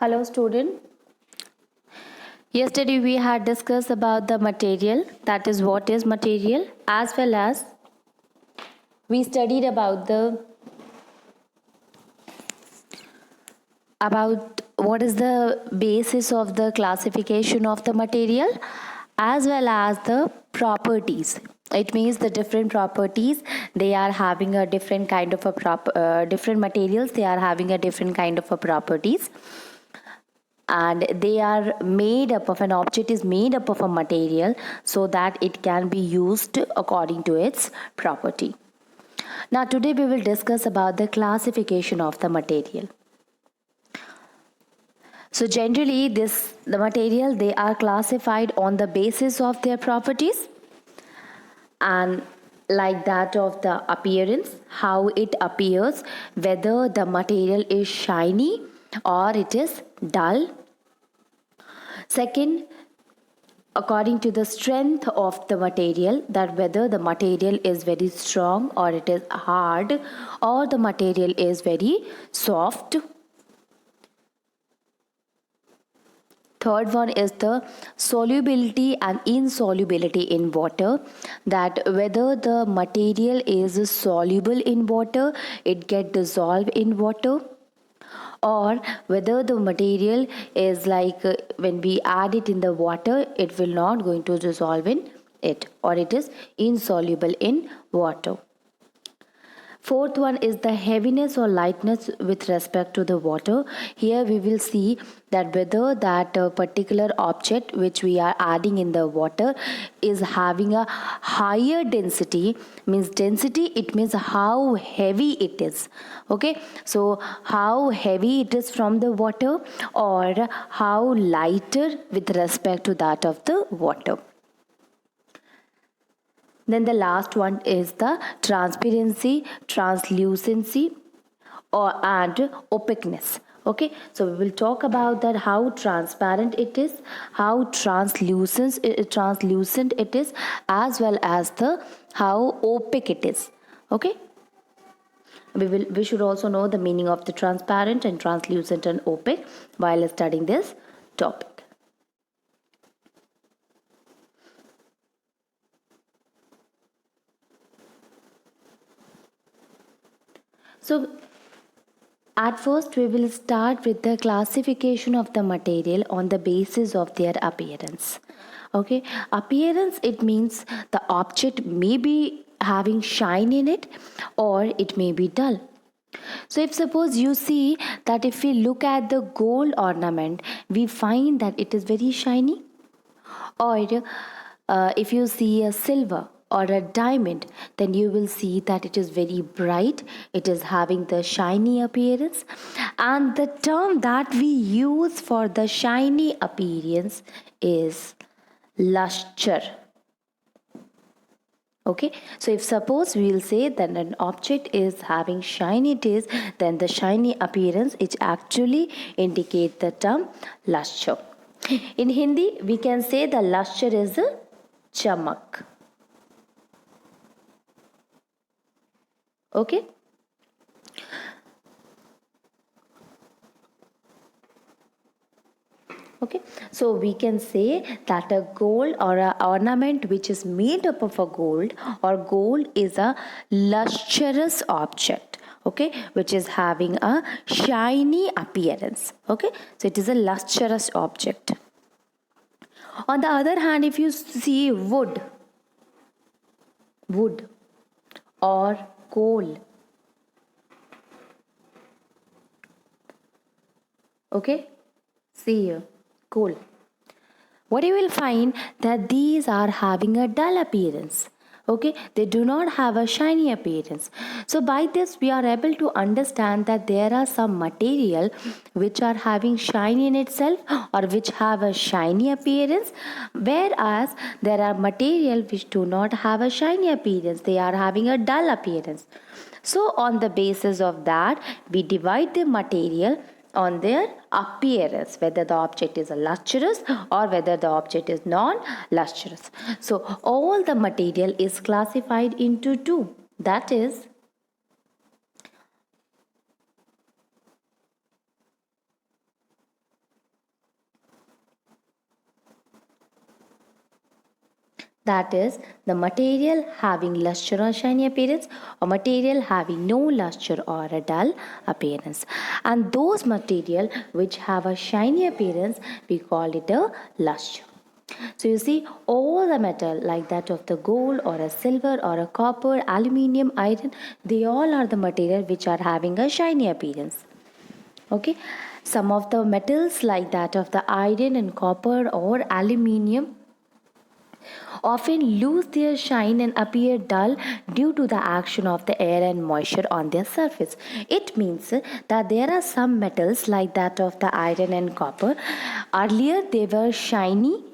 Hello student. Yesterday we had discussed about the material, that is what is material, as well as we studied about what is the basis of the classification of the material as well as the properties. It means the different properties, they are having a different kind of a different materials, they are having a different kind of a properties, and they are made up of, an object is made up of a material so that it can be used according to its property. Now today we will discuss about the classification of the material. So generally the material, they are classified on the basis of their properties, and like that of the appearance, how it appears, whether the material is shiny or it is dull. Second, according to the strength of the material, that whether the material is very strong or it is hard or the material is very soft. Third one is the solubility and insolubility in water, that whether the material is soluble in water, it get dissolved in water, or whether the material is like when we add it in the water, it will not going to dissolve in it, or it is insoluble in water. Fourth one is the heaviness or lightness with respect to the water. Here we will see that whether that particular object which we are adding in the water is having a higher density, means density, it means how heavy it is. Okay, so how heavy it is from the water, or how lighter with respect to that of the water. Then the last one is the transparency, translucency, and opaqueness. Okay, so we will talk about that, how transparent it is, how translucent it is, as well as the how opaque it is. Okay, we should also know the meaning of the transparent and translucent and opaque while studying this topic. So at first we will start with the classification of the material on the basis of their appearance. Okay, appearance, it means the object may be having shine in it or it may be dull. So if suppose you see that if we look at the gold ornament, we find that it is very shiny, or if you see a silver or a diamond, then you will see that it is very bright, it is having the shiny appearance. And the term that we use for the shiny appearance is luster. Okay, so if suppose we will say that an object is having shiny taste, then the shiny appearance, it actually indicate the term luster. In Hindi, we can say the luster is a chamak. Okay. Okay, so we can say that a gold or an ornament which is made up of a gold, or gold is a lustrous object. Okay, which is having a shiny appearance. Okay, so it is a lustrous object. On the other hand, if you see wood or coal, okay, see here, coal, what you will find that these are having a dull appearance. Okay, they do not have a shiny appearance. So by this we are able to understand that there are some material which are having shine in itself, or which have a shiny appearance, whereas there are material which do not have a shiny appearance, they are having a dull appearance. So on the basis of that, we divide the material on their appearance, whether the object is a lustrous or whether the object is non-lustrous. So all the material is classified into two, that is that is the material having luster or shiny appearance, or material having no luster or a dull appearance. And those material which have a shiny appearance, we call it a luster. So you see, all the metal like that of the gold or a silver or a copper, aluminium, iron, they all are the material which are having a shiny appearance. Okay, some of the metals like that of the iron and copper or aluminium often lose their shine and appear dull due to the action of the air and moisture on their surface. It means that there are some metals like that of the iron and copper. Earlier they were shiny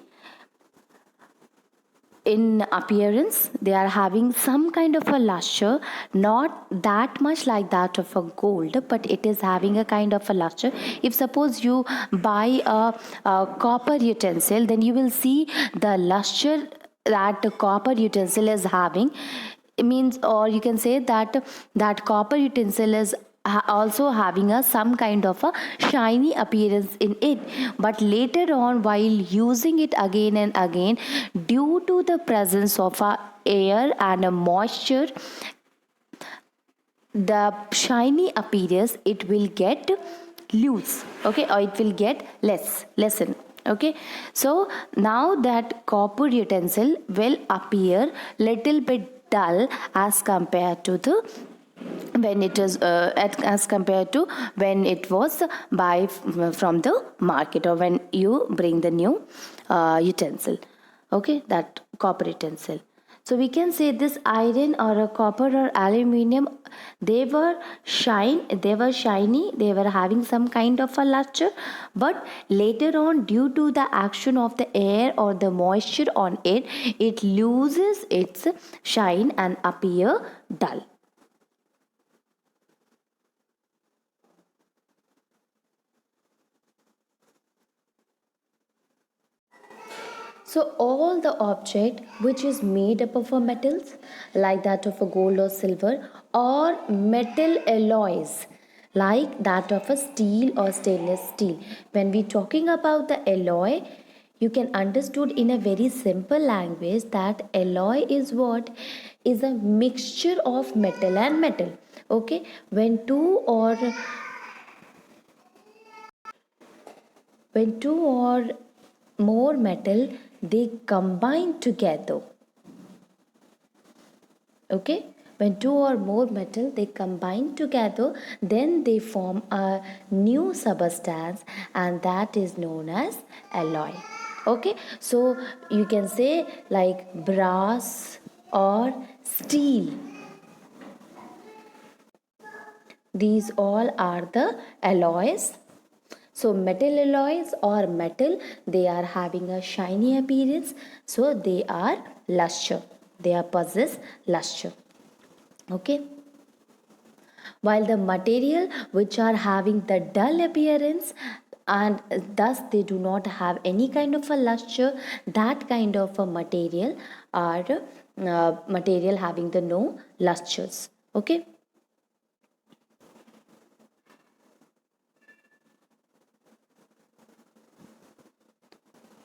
in appearance, they are having some kind of a luster, not that much like that of a gold, but it is having a kind of a luster. If suppose you buy a copper utensil, then you will see the luster that the copper utensil is having. It means, or you can say that that copper utensil is also having a some kind of a shiny appearance in it, but later on while using it again and again, due to the presence of a air and a moisture, the shiny appearance it will get loose, okay, or it will get lessen. Okay, so now that copper utensil will appear little bit dull as compared to the when it is as compared to when it was buy from the market, or when you bring the new utensil, okay, that copper utensil. So we can say this iron or a copper or aluminium, they were shiny, they were having some kind of a luster, but later on due to the action of the air or the moisture on it, it loses its shine and appear dull. So all the object which is made up of a metals like that of a gold or silver, or metal alloys like that of a steel or stainless steel. When we talking about the alloy, you can understood in a very simple language that alloy is what is a mixture of metal and metal. Okay, when two or more metal they combine together, okay, when two or more metal they combine together, then they form a new substance, and that is known as alloy. Okay, so you can say like brass or steel, these all are the alloys. So metal alloys or metal, they are having a shiny appearance, so they are luster, they are possess luster. Okay, while the material which are having the dull appearance and thus they do not have any kind of a luster, that kind of a material are material having the no lusters. Okay,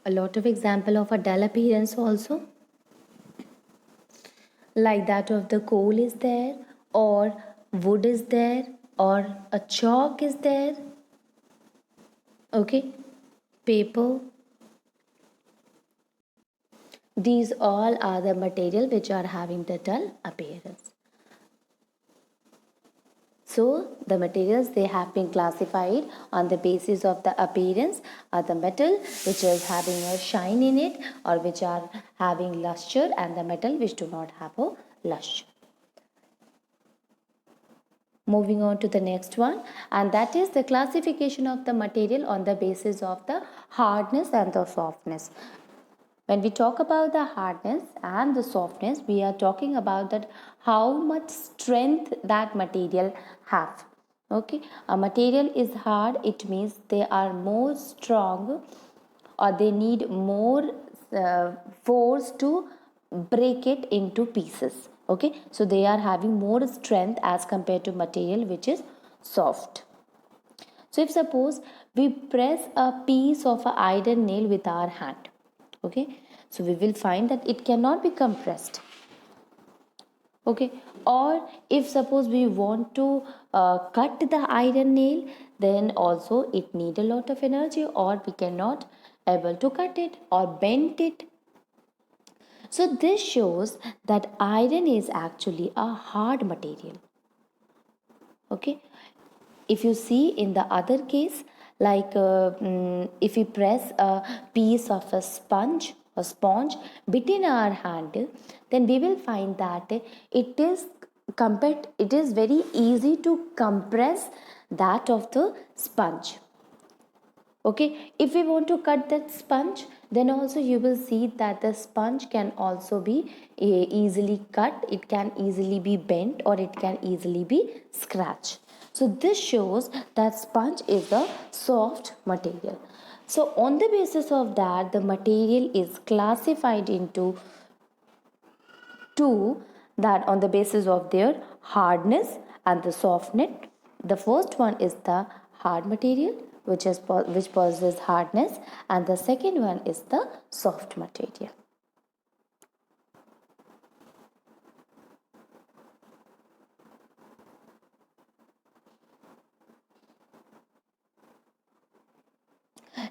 a lot of example of a dull appearance also, like that of the coal is there, or wood is there, or a chalk is there. Okay, paper, these all are the material which are having the dull appearance. So the materials they have been classified on the basis of the appearance are the metal which is having a shine in it, or which are having luster, and the metal which do not have a luster. Moving on to the next one, and that is the classification of the material on the basis of the hardness and the softness. When we talk about the hardness and the softness, we are talking about that how much strength that material have. Okay, a material is hard, it means they are more strong, or they need more force to break it into pieces. Okay, so they are having more strength as compared to material which is soft. So if suppose we press a piece of an iron nail with our hand, Okay, so we will find that it cannot be compressed. Okay, or if suppose we want to cut the iron nail, then also it need a lot of energy, or we cannot able to cut it or bend it. So this shows that iron is actually a hard material. Okay, if you see in the other case, like if we press a piece of a sponge between our hand, then we will find that it is very easy to compress that of the sponge. Okay, if we want to cut that sponge, then also you will see that the sponge can also be easily cut, it can easily be bent, or it can easily be scratched. So this shows that sponge is a soft material. So on the basis of that, the material is classified into two, that on the basis of their hardness and the softness. The first one is the hard material, which possesses hardness, and the second one is the soft material.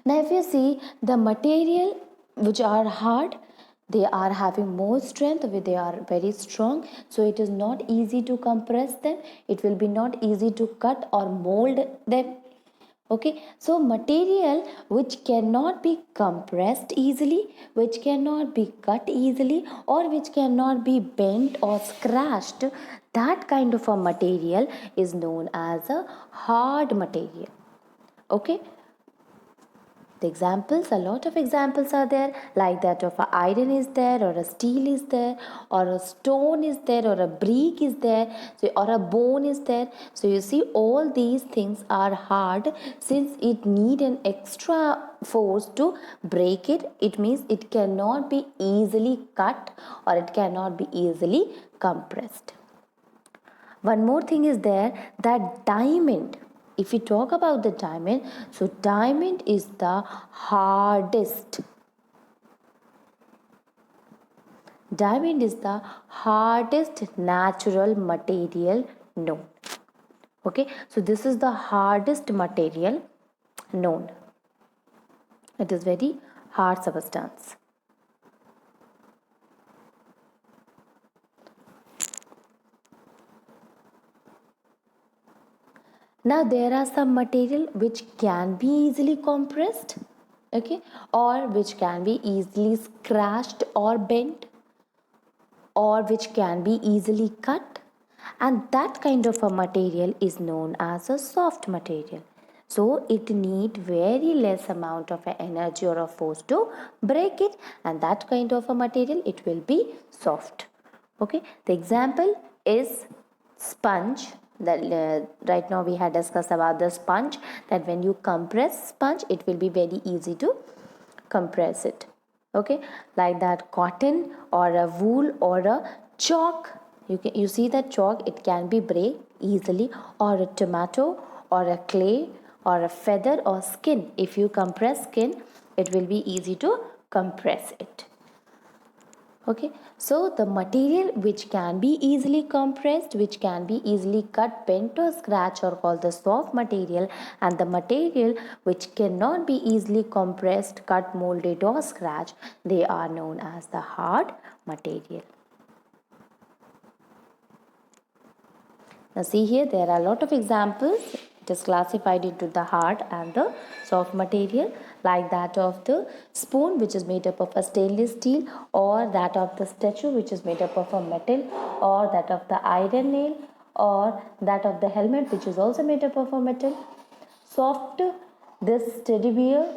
Now if you see the material which are hard, they are having more strength, they are very strong, so it is not easy to compress them, it will be not easy to cut or mold them. Okay, so material which cannot be compressed easily, which cannot be cut easily, or which cannot be bent or scratched, that kind of a material is known as a hard material. Okay, the examples, a lot of examples are there, like that of a iron is there, or a steel is there, or a stone is there, or a brick is there, so, or a bone is there. So you see all these things are hard, since it need an extra force to break it. It means it cannot be easily cut, or it cannot be easily compressed. One more thing is there, that diamond. If we talk about the diamond, so diamond is the hardest. Diamond is the hardest natural material known. Okay, so this is the hardest material known. It is very hard substance. Now there are some material which can be easily compressed, okay, or which can be easily scratched or bent, or which can be easily cut, and that kind of a material is known as a soft material. So it need very less amount of energy or a force to break it, and that kind of a material, it will be soft. Okay, the example is sponge. That right now we had discussed about the sponge, that when you compress sponge, it will be very easy to compress it. Okay, like that cotton or a wool or a chalk, you see that chalk, it can be break easily, or a tomato or a clay or a feather or skin. If you compress skin, it will be easy to compress it. Okay, so the material which can be easily compressed, which can be easily cut, bent or scratched, are called the soft material, and the material which cannot be easily compressed, cut, molded or scratched, they are known as the hard material. Now see here, there are a lot of examples. It is classified into the hard and the soft material, like that of the spoon, which is made up of a stainless steel, or that of the statue, which is made up of a metal, or that of the iron nail, or that of the helmet, which is also made up of a metal. Soft, this teddy bear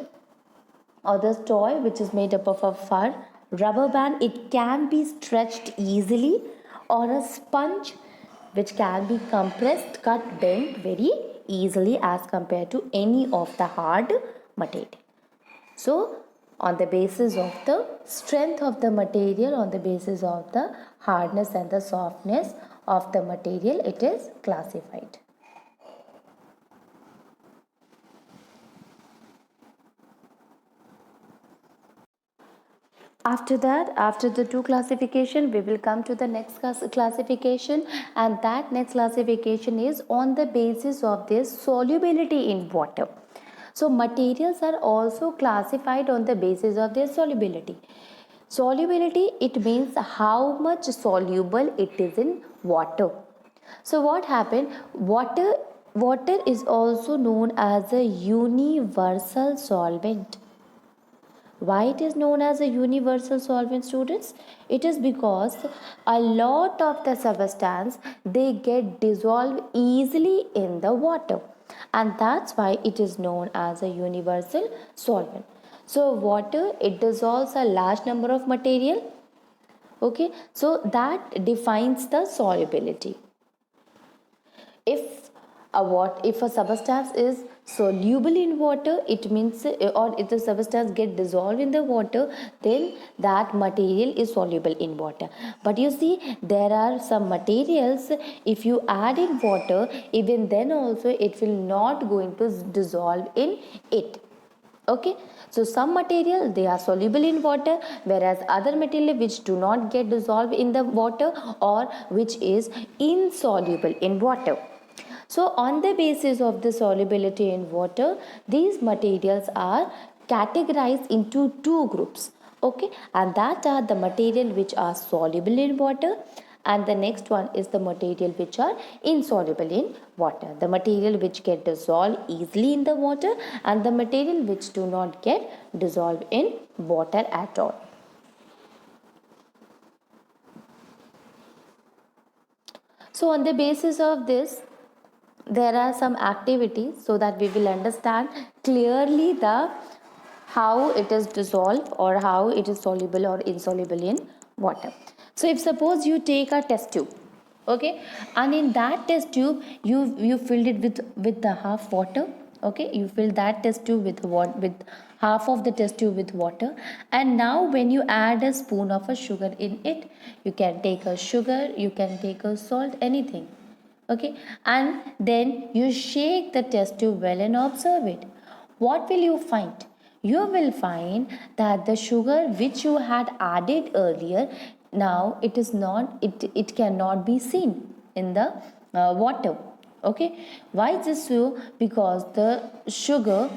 or this toy, which is made up of a fur. Rubber band, it can be stretched easily, or a sponge, which can be compressed, cut, bent very easily as compared to any of the hard material. So on the basis of the strength of the material, on the basis of the hardness and the softness of the material, it is classified. After that, after the two classification, we will come to the next classification, and that next classification is on the basis of their solubility in water. So materials are also classified on the basis of their solubility. Solubility, it means how much soluble it is in water. So what happened? Water is also known as a universal solvent. Why it is known as a universal solvent, students? It is because a lot of the substance, they get dissolved easily in the water, and that's why it is known as a universal solvent. So water, it dissolves a large number of material. Okay, so that defines the solubility. If a substance is soluble in water, it means, or if the substance get dissolved in the water, then that material is soluble in water. But you see, there are some materials, if you add in water, even then also it will not going to dissolve in it. Okay, so some material, they are soluble in water, whereas other material which do not get dissolved in the water, or which is insoluble in water. So on the basis of the solubility in water, these materials are categorized into two groups. Okay, and that are the material which are soluble in water, and the next one is the material which are insoluble in water. The material which get dissolved easily in the water, and the material which do not get dissolved in water at all. So on the basis of this, there are some activities so that we will understand clearly the how it is dissolved or how it is soluble or insoluble in water. So if suppose you take a test tube, okay, and in that test tube you filled it with the half water. Okay, you fill that test tube with half of the test tube with water, and now when you add a spoon of a sugar in it, you can take a sugar, you can take a salt, anything. Okay, and then you shake the test tube well and observe it. What will you find? You will find that the sugar which you had added earlier, now it cannot be seen in the water. Okay, why is this so? Because the sugar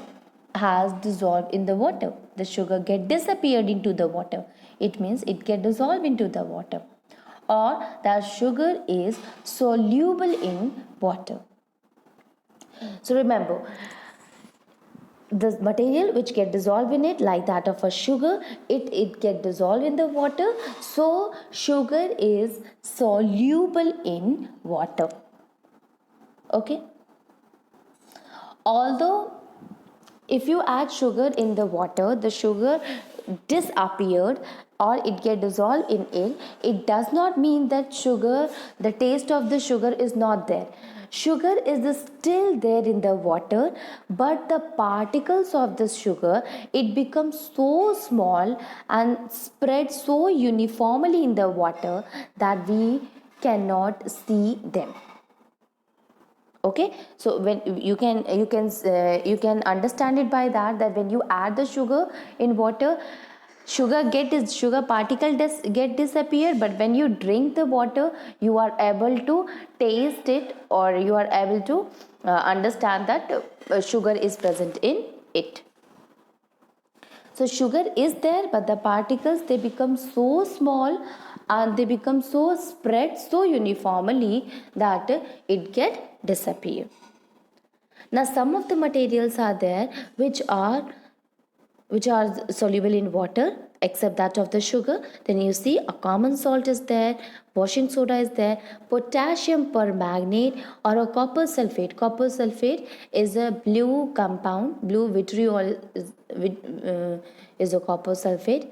has dissolved in the water. The sugar get disappeared into the water. It means it get dissolved into the water, or that sugar is soluble in water. So remember, the material which get dissolved in it, like that of a sugar, it get dissolved in the water, so sugar is soluble in water. Okay, although if you add sugar in the water, the sugar disappeared or it get dissolved in it does not mean that sugar, the taste of the sugar is not there. Sugar is still there in the water, but the particles of the sugar, it becomes so small and spread so uniformly in the water that we cannot see them. Okay, so when you can understand it by that when you add the sugar in water, sugar particle get disappear, but when you drink the water, you are able to taste it, or you are able to understand that sugar is present in it. So sugar is there, but the particles, they become so small and they become so spread so uniformly that it get disappear. Now some of the materials are there which are soluble in water except that of the sugar. Then you see a common salt is there, washing soda is there, potassium permanganate or a copper sulfate. Copper sulfate is a blue compound, blue vitriol is a copper sulfate.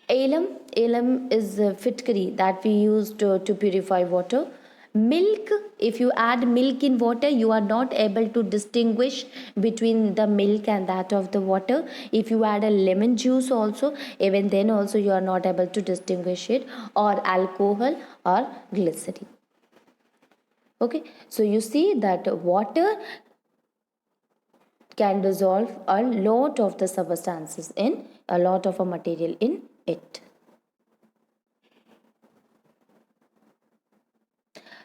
Alum is a fitkari that we use to purify water. Milk, if you add milk in water, you are not able to distinguish between the milk and that of the water. If you add a lemon juice also, even then also you are not able to distinguish it, or alcohol or glycerin. Okay, so you see that water can dissolve a lot of the substances in a lot of a material in it.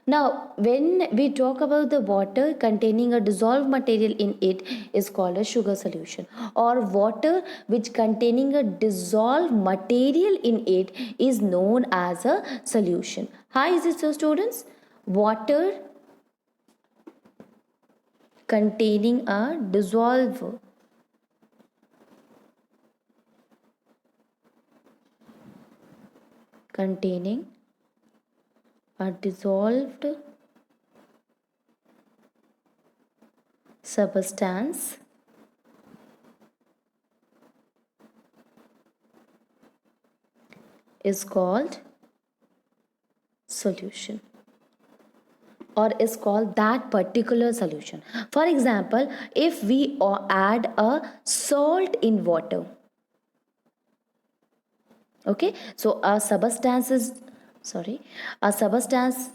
Now, when we talk about the water containing a dissolved material in it is called a sugar solution, or water which containing a dissolved material in it is known as a solution. Hi, is it so, students? Water containing a dissolved containing a dissolved substance is called solution, or is called that particular solution. For example, if we add a salt in water, okay, so a substance is sorry a substance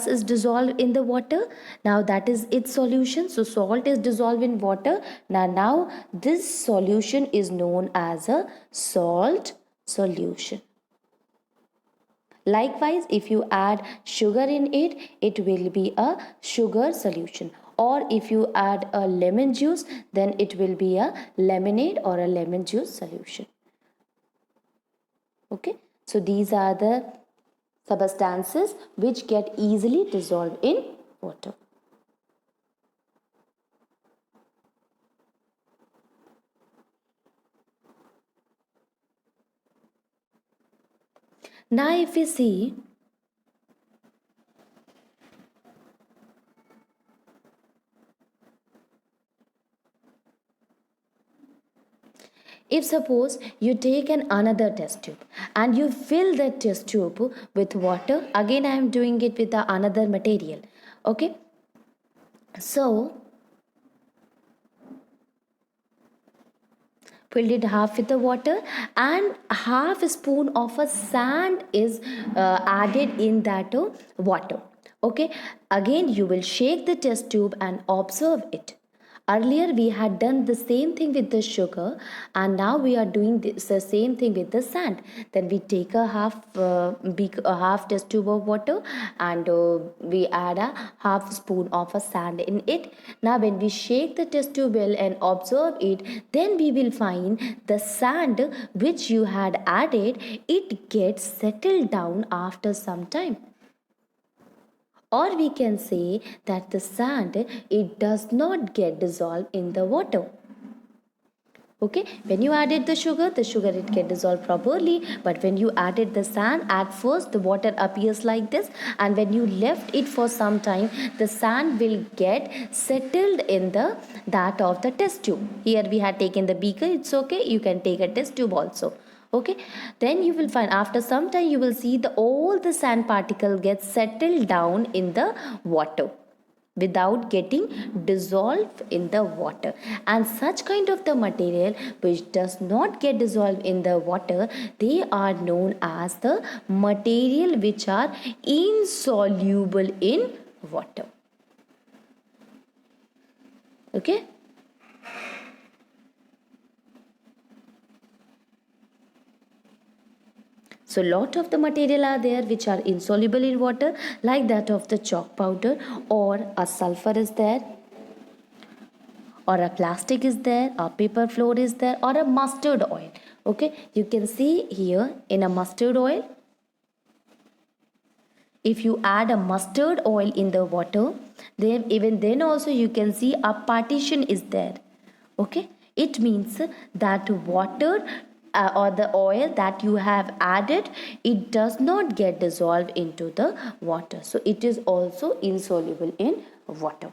is dissolved in the water. Now that is its solution. So salt is dissolved in water. Now this solution is known as a salt solution. Likewise, if you add sugar in it, it will be a sugar solution. Or if you add a lemon juice, then it will be a lemonade or a lemon juice solution. Okay, so these are the substances which get easily dissolved in water. Now if we see, if suppose you take another test tube and you fill that test tube with water, again I am doing it with the another material. Okay, so filled it half with the water and half a spoon of a sand is added in that water. Okay, again you will shake the test tube and observe it. Earlier we had done the same thing with the sugar, and now we are doing the same thing with the sand. Then we take a half test tube of water, and we add a half spoon of a sand in it. Now when we shake the test tube well and observe it, then we will find the sand which you had added, it gets settled down after some time. Or we can say that the sand, it does not get dissolved in the water. Okay, when you added the sugar it get dissolved properly, but when you added the sand, at first the water appears like this, and when you left it for some time, the sand will get settled in the that of the test tube. Here we had taken the beaker, it's okay, you can take a test tube also. Okay, then you will find after some time you will see all the sand particle gets settled down in the water without getting dissolved in the water. And such kind of the material which does not get dissolved in the water, they are known as the material which are insoluble in water. Okay, so lot of the material are there which are insoluble in water, like that of the chalk powder, or a sulfur is there, or a plastic is there, a paper floor is there, or a mustard oil. Okay, you can see here in a mustard oil, if you add a mustard oil in the water, then even then also you can see a partition is there. Okay, it means that water or the oil that you have added, it does not get dissolved into the water, so it is also insoluble in water.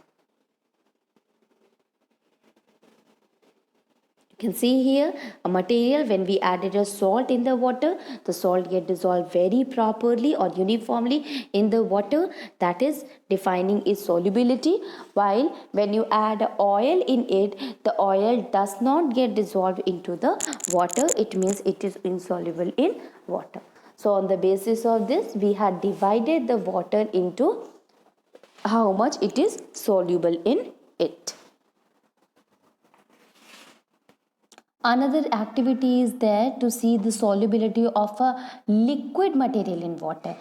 You can see here a material, when we added a salt in the water, the salt get dissolved very properly or uniformly in the water, that is defining its solubility. While when you add oil in it, the oil does not get dissolved into the water, it means it is insoluble in water. So on the basis of this, we had divided the water into how much it is soluble in it. Another activity is there to see the solubility of a liquid material in water.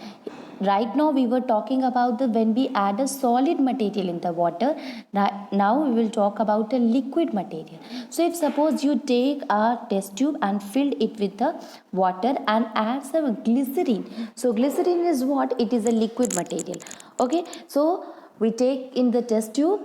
Right now we were talking about the when we add a solid material in the water. Now we will talk about a liquid material. So if suppose you take a test tube and filled it with the water and add some glycerine. So glycerine is what? It is a liquid material. Okay, so we take in the test tube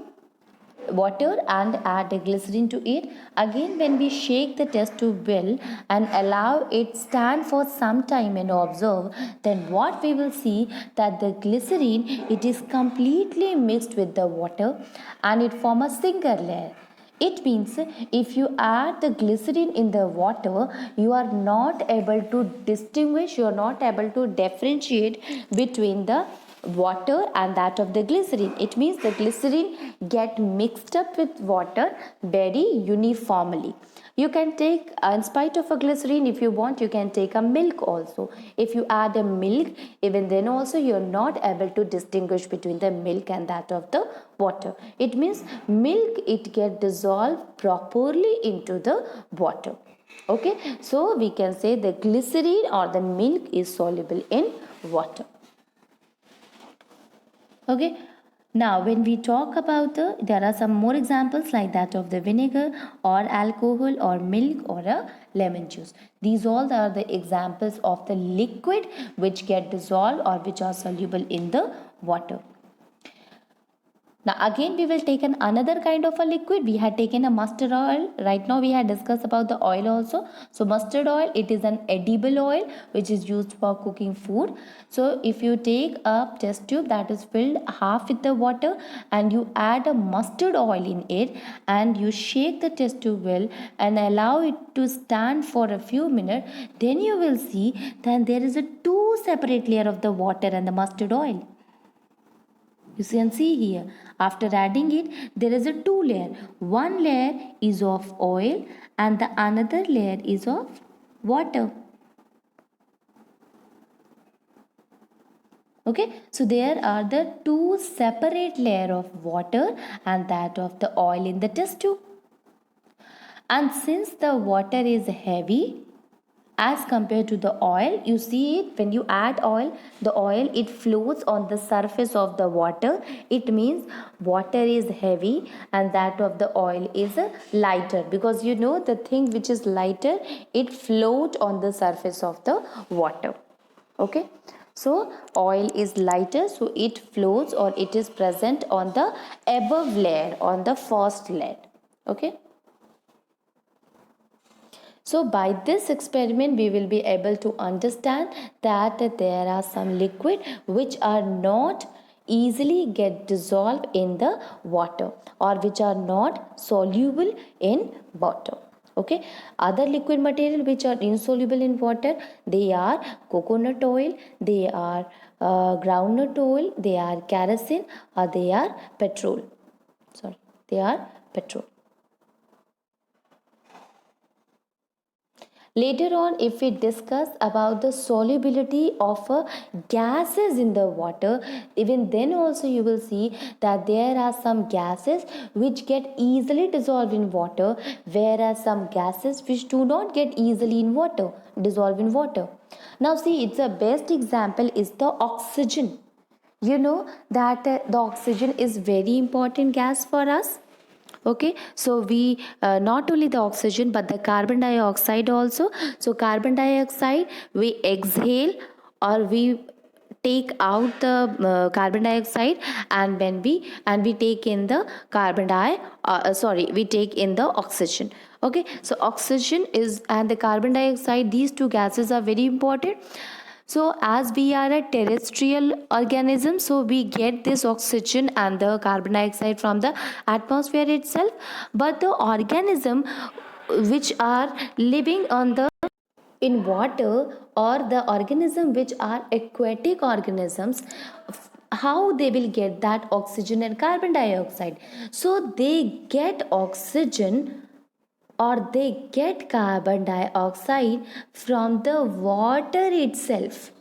water and add a glycerin to it. Again, when we shake the test tube well and allow it stand for some time and observe, then what we will see that the glycerin, it is completely mixed with the water and it form a single layer. It means if you add the glycerin in the water, you are not able to distinguish, you are not able to differentiate between the water and that of the glycerin. It means the glycerin get mixed up with water very uniformly. You can take, in spite of a glycerin, if you want, you can take a milk also. If you add a milk, even then also you are not able to distinguish between the milk and that of the water. It means milk, it get dissolved properly into the water. Okay, so we can say the glycerin or the milk is soluble in water. Okay, now when we talk about there are some more examples like that of the vinegar or alcohol or milk or a lemon juice. These all are the examples of the liquid which get dissolved or which are soluble in the water. Now again we will take another kind of a liquid. We had taken a mustard oil. Right now we had discussed about the oil also. So mustard oil, it is an edible oil which is used for cooking food. So if you take a test tube that is filled half with the water and you add a mustard oil in it and you shake the test tube well and allow it to stand for a few minutes, then you will see that there is a two separate layer of the water and the mustard oil. You can see here, after adding it, there is a two layer. One layer is of oil and the another layer is of water. Okay, so there are the two separate layer of water and that of the oil in the test tube. And since the water is heavy, as compared to the oil, you see it when you add oil, the oil, it floats on the surface of the water. It means water is heavy and that of the oil is lighter, because you know the thing which is lighter, it float on the surface of the water. Okay, so oil is lighter, so it floats or it is present on the above layer, on the first layer. Okay, so by this experiment, we will be able to understand that there are some liquid which are not easily get dissolved in the water or which are not soluble in water. Okay, other liquid material which are insoluble in water, they are coconut oil, they are groundnut oil, they are kerosene, or they are petrol. Sorry, they are petrol. Later on, if we discuss about the solubility of gases in the water, even then also you will see that there are some gases which get easily dissolved in water, whereas some gases which do not get easily in water, dissolve in water. Now see, it's the best example is the oxygen. You know that the oxygen is very important gas for us. Okay, so we not only the oxygen but the carbon dioxide also. So carbon dioxide we exhale or we take out the carbon dioxide, and when we take in the we take in the oxygen. Okay, so oxygen is and the carbon dioxide, these two gases are very important. So as we are a terrestrial organism, so we get this oxygen and the carbon dioxide from the atmosphere itself. But the organism which are living on the in water, or the organism which are aquatic organisms, how they will get that oxygen and carbon dioxide? So they get oxygen or they get carbon dioxide from the water itself.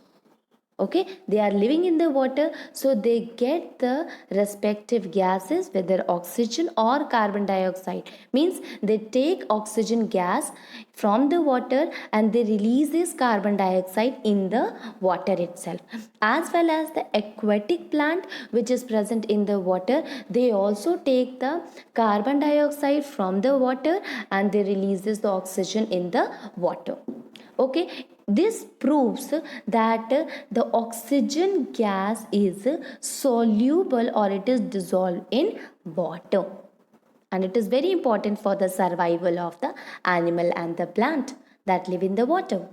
Okay, they are living in the water, so they get the respective gases, whether oxygen or carbon dioxide. Means they take oxygen gas from the water and they release this carbon dioxide in the water itself. As well as the aquatic plant which is present in the water, they also take the carbon dioxide from the water and they releases the oxygen in the water. Okay, this proves that the oxygen gas is soluble or it is dissolved in water, and it is very important for the survival of the animal and the plant that live in the water.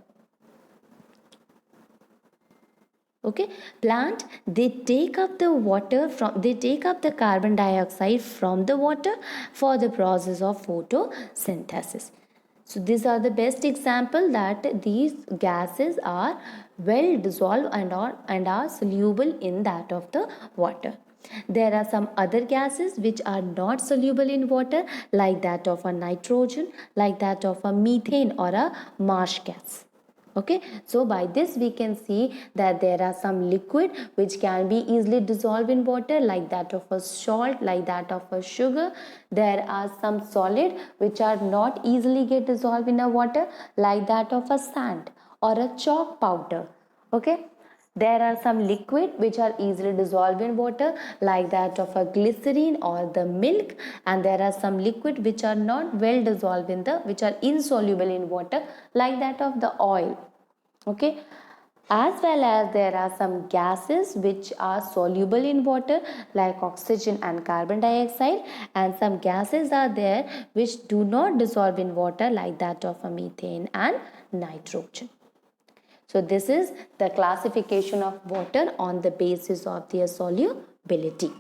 Okay, plant, they take up the water from, they take up the carbon dioxide from the water for the process of photosynthesis. So these are the best example that these gases are well dissolved and are soluble in that of the water. There are some other gases which are not soluble in water, like that of a nitrogen, like that of a methane or a marsh gas. Okay, so by this we can see that there are some liquid which can be easily dissolved in water, like that of a salt, like that of a sugar. There are some solid which are not easily get dissolved in a water, like that of a sand or a chalk powder. Okay, there are some liquid which are easily dissolved in water, like that of a glycerine or the milk, and there are some liquid which are not well dissolved in the, which are insoluble in water, like that of the oil. Okay, as well as there are some gases which are soluble in water, like oxygen and carbon dioxide, and some gases are there which do not dissolve in water, like that of a methane and nitrogen. So this is the classification of water on the basis of their solubility.